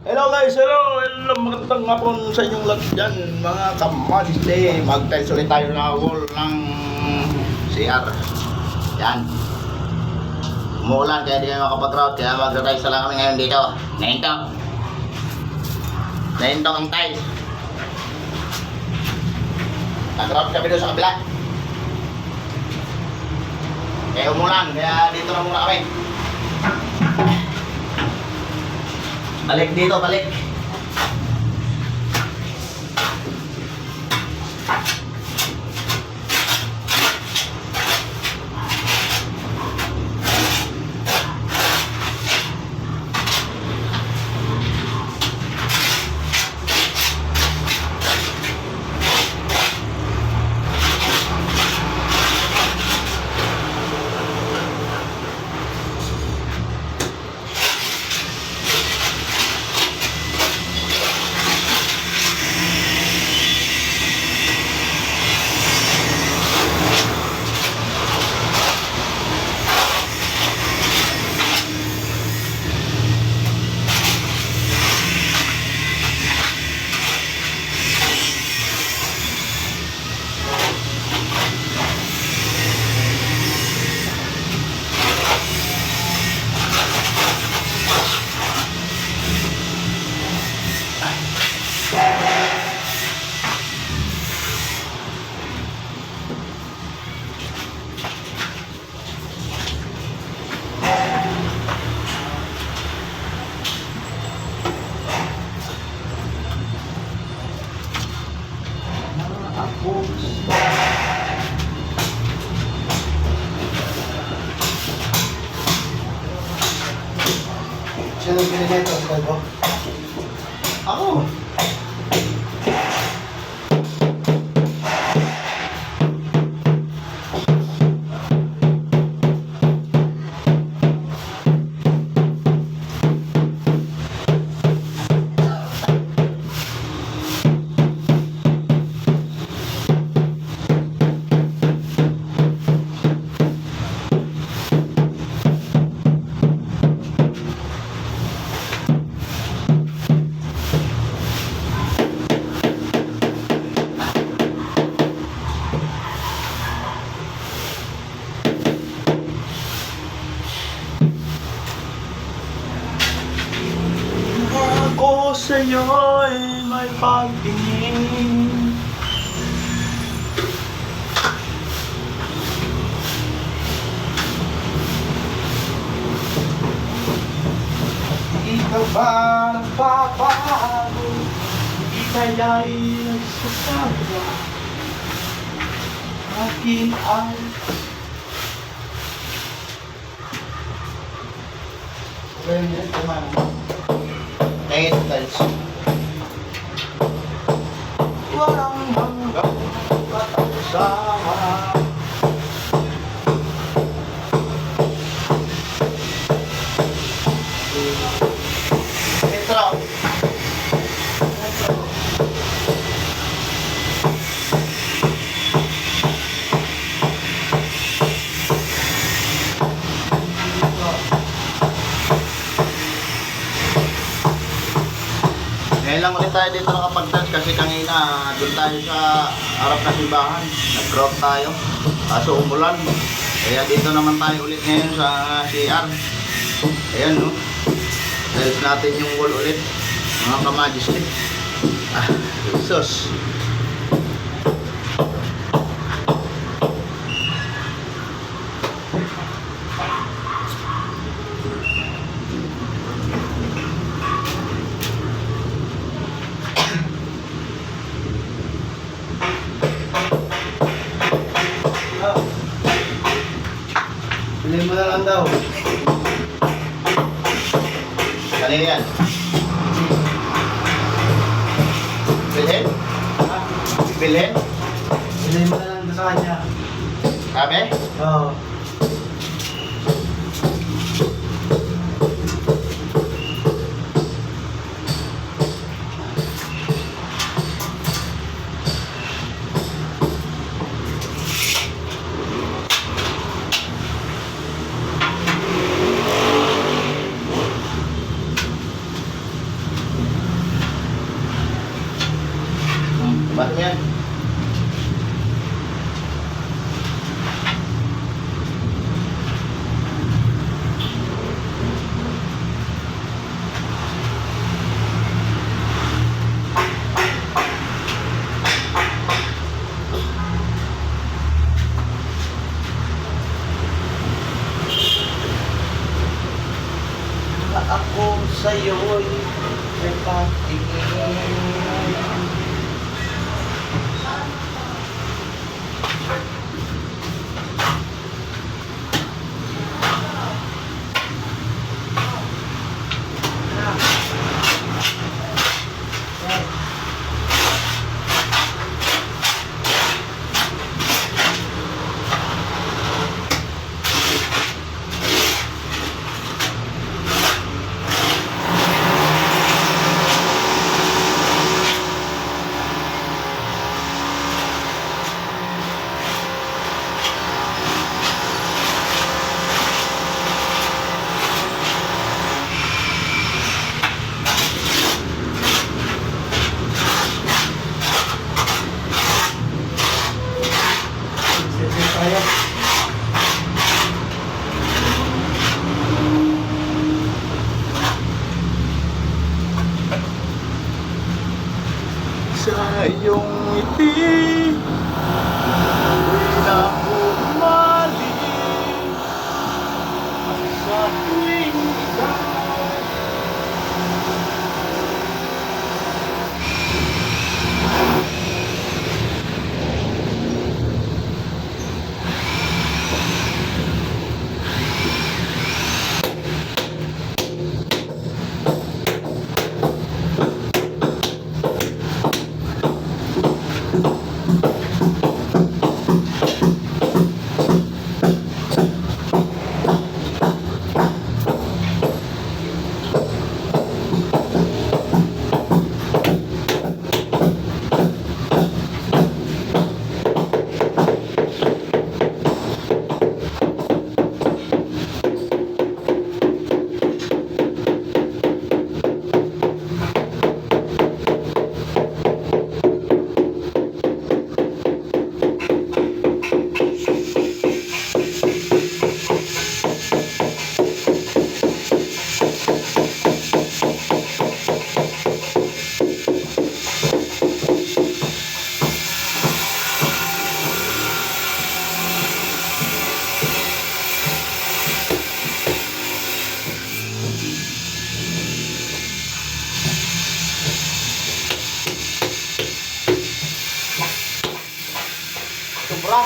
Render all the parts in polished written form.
Hello guys, hello, magandang hapon sa inyong lahat dyan, mga kamadiste. Mag-tiles ulit tayo na wall ng CR. Yan. Umuulan kaya di kayo makapag-route, kaya mag-tiles na lang kami ngayon dito. Nahinto ang tiles. Nag-route kami doon sa kabila. Kaya umulan, kaya dito na muna kami. Balik dito, balik. Sino pinili ito? Ako? Ako! Ako sa'yo'y may pagtingin. Ikaw ba nagpapago? Di kaya'y nagsasawa? Akin ay Well, yan, kumain. Ito guys. Walang hanggang pag-usawa. Ito. Ngayon lang ulit tayo dito nakapag-dance kasi kanina doon tayo sa harap na simbahan. Nag-drop tayo. Kaso umulan. Kaya dito naman tayo ulit ngayon sa CR. Ayan no. Tiles natin yung wall ulit. Mga kamadiste. Jesus. Bilhin mo na lang daw. Kanina yan. Bilhin? Ha? Bilhin? Bilhin mo na lang sa kanya. Sabi? Oo. Paano yan? Ako sa'yo'y nagpatingin. Sige tayo. Sa iyong ngiti ako'y nabumaling sa tuwing ikaw sobra.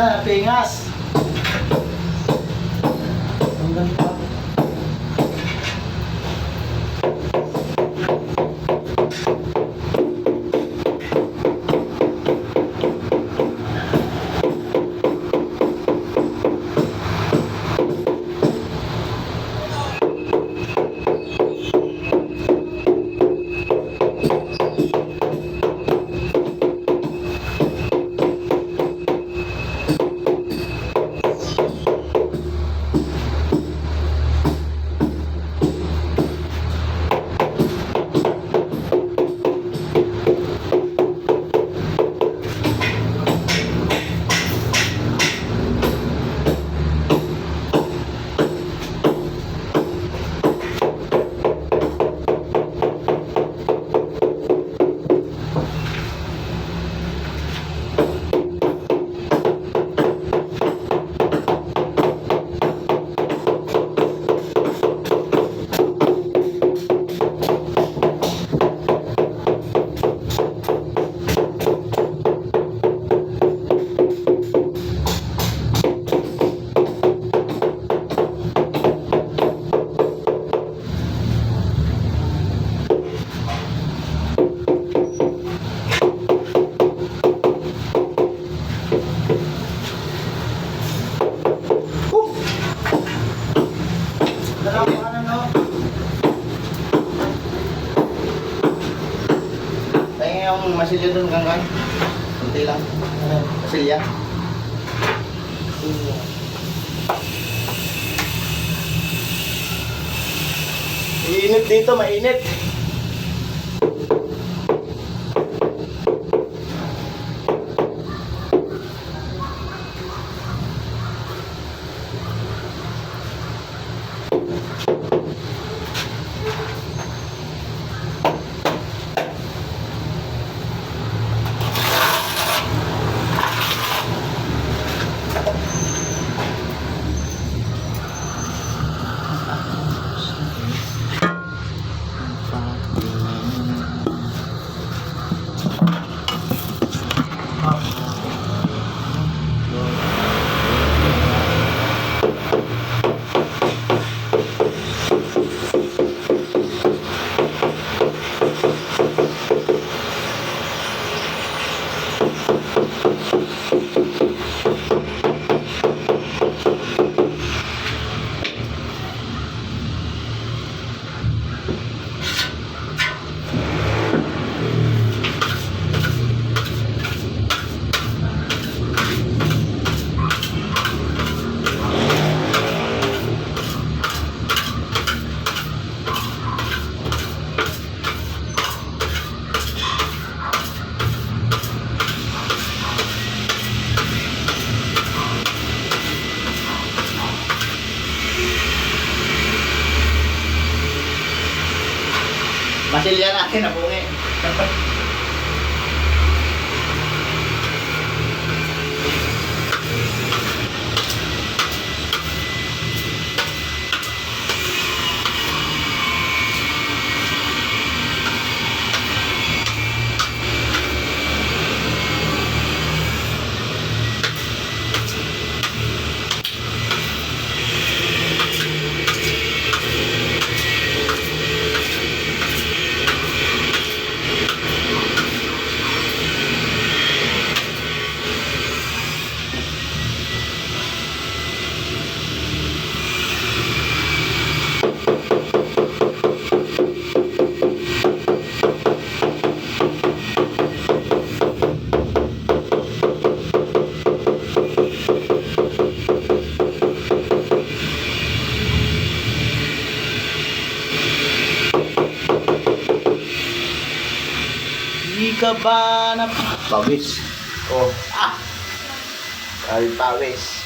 na, pingas. Ang ganda. Yung masilya doon kangkang. Kunti lang. Masilya. Mainit dito, mainit. Masilya natin na bungi. Di ka ba na pawis? Oh, ay pawis.